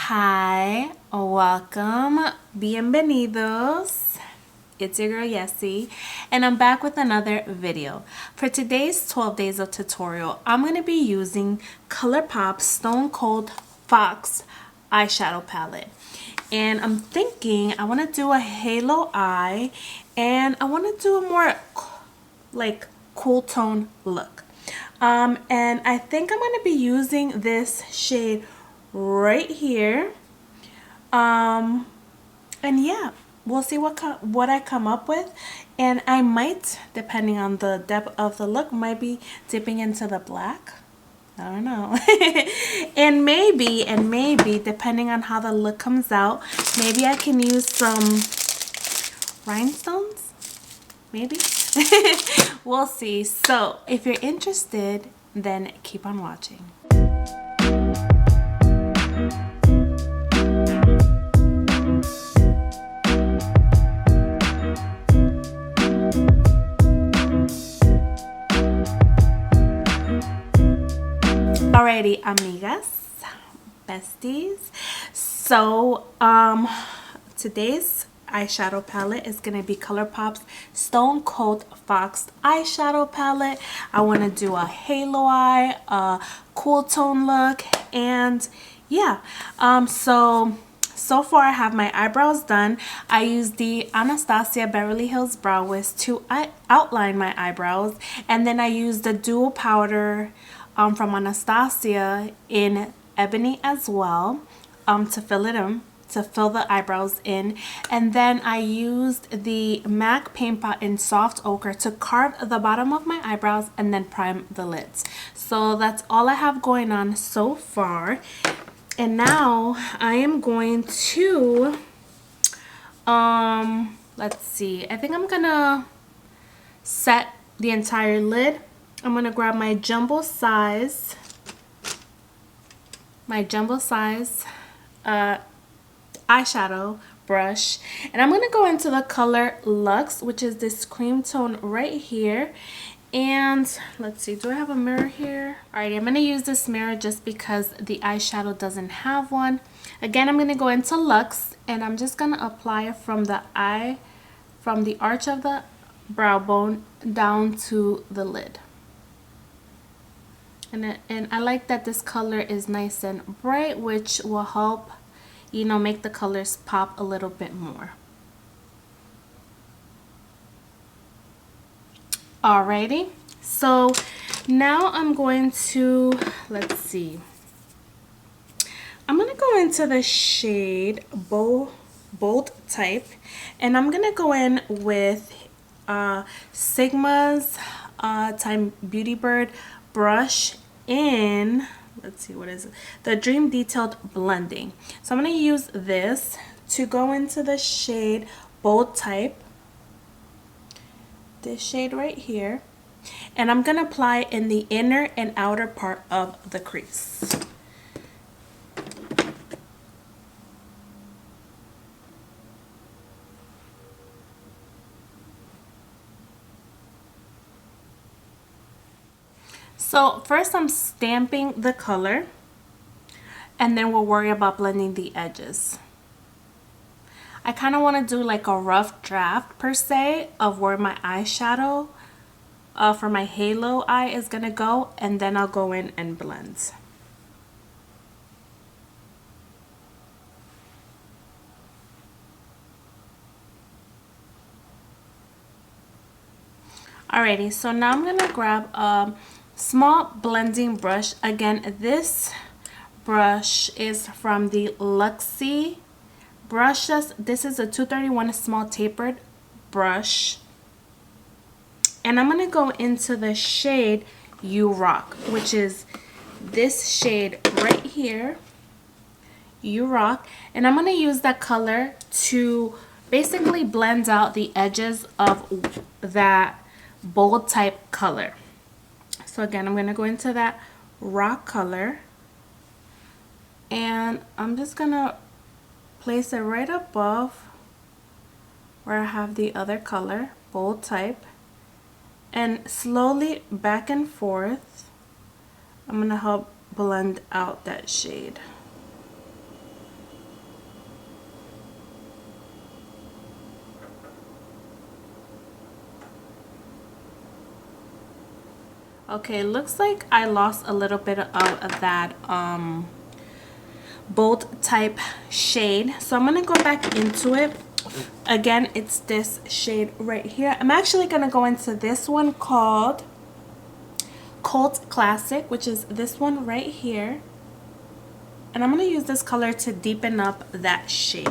Hi, welcome, bienvenidos. It's your girl Yessie, and I'm back with another video. For today's 12 days of tutorial, I'm going to be using Colourpop Stone Cold Fox eyeshadow palette. And I'm thinking I want to do a halo eye, and I want to do a more like cool tone look. And I think I'm going to be using this shade right here. And yeah, we'll see what I come up with, and I might, depending on the depth of the look, might be dipping into the black. I don't know. and maybe depending on how the look comes out, maybe I can use some rhinestones, maybe. We'll see. So if you're interested, then keep on watching. Alrighty, amigas, besties. So today's eyeshadow palette is going to be Colourpop's Stone Cold Fox eyeshadow palette. I want to do a halo eye, a cool tone look, and yeah. So far I have my eyebrows done. I used the Anastasia Beverly Hills Brow Wiz to outline my eyebrows, and then I used the dual powder from Anastasia in Ebony as well, to fill the eyebrows in. And then I used the MAC paint pot in soft ochre to carve the bottom of my eyebrows and then prime the lids. So that's all I have going on so far. And now I am going to let's see, I think I'm gonna set the entire lid. I'm going to grab my jumbo size eyeshadow brush, and I'm going to go into the color Luxe, which is this cream tone right here. And let's see, do I have a mirror here? Alright, I'm going to use this mirror just because the eyeshadow doesn't have one. Again, I'm going to go into Luxe, and I'm just going to apply it from the arch of the brow bone down to the lid. And I like that this color is nice and bright, which will help, you know, make the colors pop a little bit more. Alrighty, so now I'm going to, let's see, I'm going to go into the shade Bold Type, and I'm going to go in with Sigma's Time Beauty Bird brush in, let's see, what is it, the Dream Detailed Blending. So I'm going to use this to go into the shade Bold Type, this shade right here, and I'm going to apply in the inner and outer part of the crease. So first I'm stamping the color, and then we'll worry about blending the edges. I kind of want to do like a rough draft per se of where my eyeshadow for my halo eye is going to go, and then I'll go in and blend. Alrighty, so now I'm going to grab a small blending brush. Again, this brush is from the Luxe brushes. This is a 231 small tapered brush, and I'm going to go into the shade You Rock, which is this shade right here, You Rock, and I'm going to use that color to basically blend out the edges of that Bold Type color. So again, I'm going to go into that rock color, and I'm just going to place it right above where I have the other color, Bold Type, and slowly back and forth, I'm going to help blend out that shade. Okay, looks like I lost a little bit of that bold type shade, so I'm gonna go back into it again. It's this shade right here. I'm actually gonna go into this one called Cult Classic, which is this one right here, and I'm gonna use this color to deepen up that shade.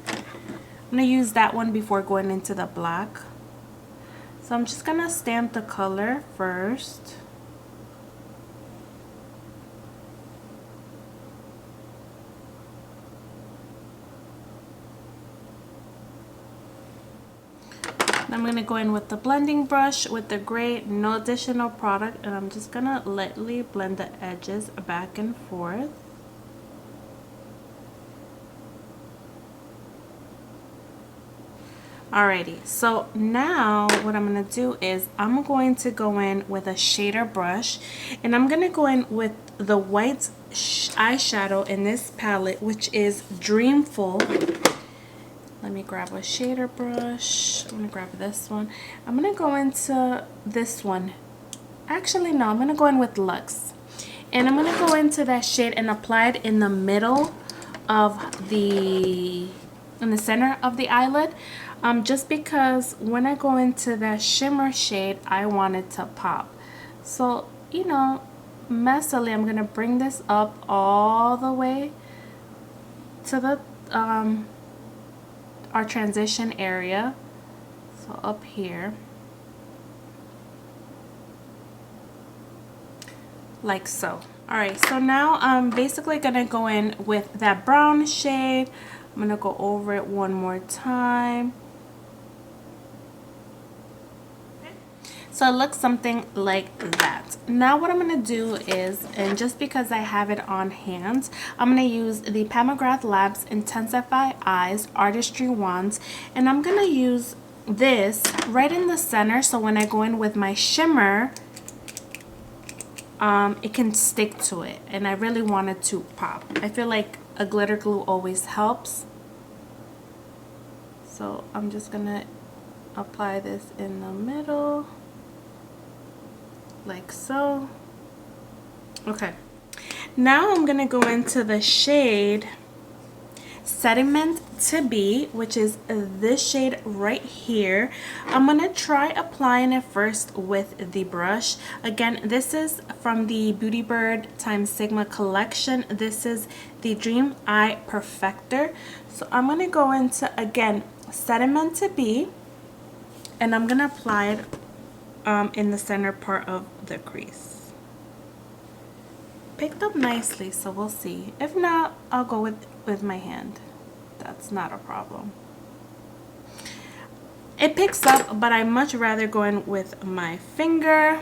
I'm gonna use that one before going into the black. So I'm just gonna stamp the color first. I'm going to go in with the blending brush with the gray, no additional product, and I'm just going to lightly blend the edges back and forth. Alrighty, so now what I'm going to do is I'm going to go in with a shader brush, and I'm going to go in with the white eyeshadow in this palette, which is Dreamful. Let me grab a shader brush. I'm going to grab this one. I'm going to go into this one. Actually, no, I'm going to go in with Luxe. And I'm going to go into that shade and apply it in the middle of in the center of the eyelid. Just because when I go into that shimmer shade, I want it to pop. So, you know, messily, I'm going to bring this up all the way to the our transition area, so up here, like so. Alright, so now I'm basically gonna go in with that brown shade. I'm gonna go over it one more time. So it looks something like that. Now what I'm going to do is, and just because I have it on hand, I'm going to use the McGrath Labs IntensifEYES Artistry wands, and I'm going to use this right in the center, so when I go in with my shimmer, it can stick to it, and I really want it to pop. I feel like a glitter glue always helps. So I'm just going to apply this in the middle, like so. Okay, now I'm gonna go into the shade Sediment to Be, which is this shade right here. I'm gonna try applying it first with the brush. Again, this is from the Beauty Bird x Sigma collection. This is the Dream Eye Perfector. So I'm gonna go into, again, Sediment to Be, and I'm gonna apply it in the center part of the crease. Picked up nicely, so we'll see. If not, I'll go with my hand. That's not a problem. It picks up, but I much rather go in with my finger.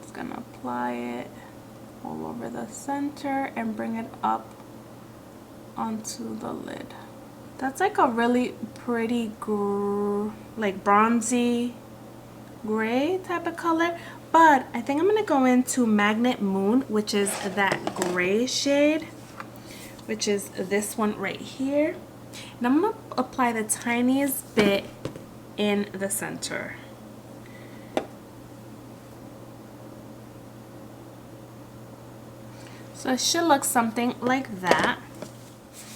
Just gonna apply it all over the center and bring it up onto the lid. That's like a really pretty like bronzy gray type of color, but I think I'm gonna go into Magnet Moon, which is that gray shade, which is this one right here, and I'm gonna apply the tiniest bit in the center. So it should look something like that.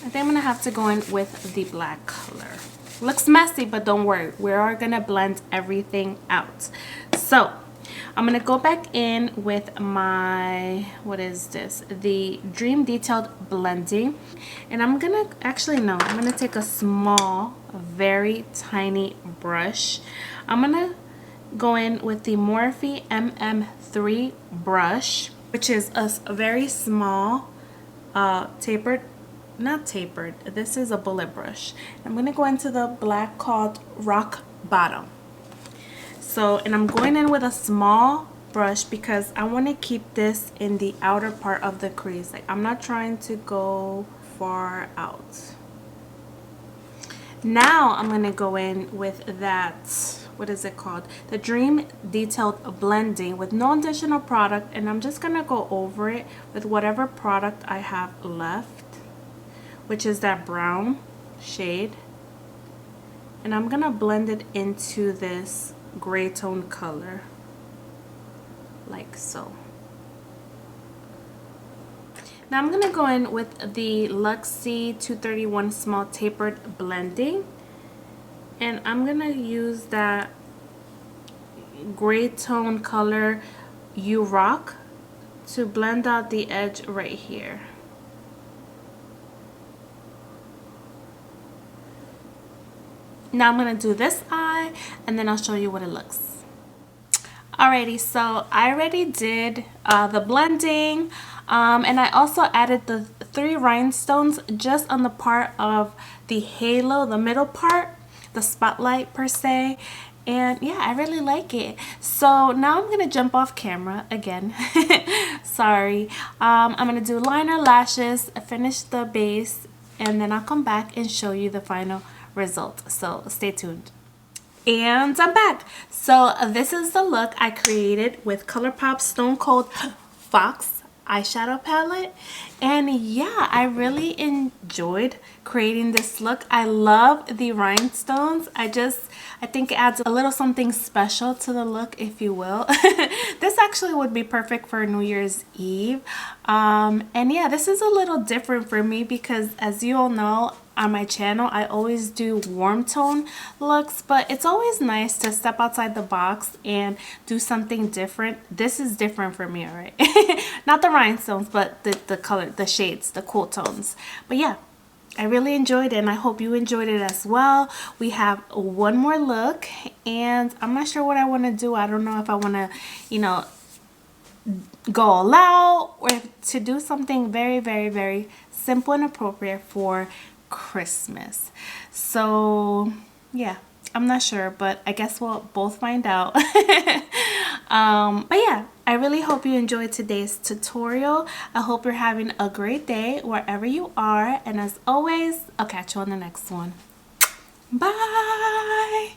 I think I'm gonna have to go in with the black color. Looks messy, but don't worry, we are gonna blend everything out. So I'm gonna go back in with my, what is this, the Dream Detailed Blending, and I'm gonna, actually no, I'm gonna take a small, very tiny brush. I'm gonna go in with the Morphe MM3 brush, which is a very small tapered, not tapered, this is a bullet brush. I'm going to go into the black called Rock Bottom. So, and I'm going in with a small brush because I want to keep this in the outer part of the crease. Like, I'm not trying to go far out. Now I'm going to go in with that, what is it called, the Dream Detailed Blending with no additional product, and I'm just going to go over it with whatever product I have left, which is that brown shade, and I'm gonna blend it into this gray tone color, like so. Now I'm going to go in with the Luxie 231 Small Tapered Blending, and I'm going to use that gray tone color You Rock to blend out the edge right here. Now I'm going to do this eye and then I'll show you what it looks. Alrighty, so I already did the blending, and I also added the 3 rhinestones just on the part of the halo, the middle part, the spotlight per se. And yeah, I really like it. So now I'm gonna jump off camera again. Sorry. I'm gonna do liner, lashes, finish the base, and then I'll come back and show you the final result. So stay tuned. And I'm back. So this is the look I created with Colourpop Stone Cold Fox eyeshadow palette, and yeah, I really enjoyed creating this look. I love the rhinestones. I think it adds a little something special to the look, if you will. This actually would be perfect for New Year's Eve. And yeah, this is a little different for me because, as you all know, on my channel I always do warm tone looks, but it's always nice to step outside the box and do something different. This is different for me, alright? Not the rhinestones, but the color, the shades, the cool tones. But yeah, I really enjoyed it, and I hope you enjoyed it as well. We have one more look, and I'm not sure what I want to do. I don't know if I want to, you know, go all out or to do something very, very, very simple and appropriate for Christmas. So yeah, I'm not sure, but I guess we'll both find out. But yeah, I really hope you enjoyed today's tutorial. I hope you're having a great day wherever you are, and as always, I'll catch you on the next one. Bye.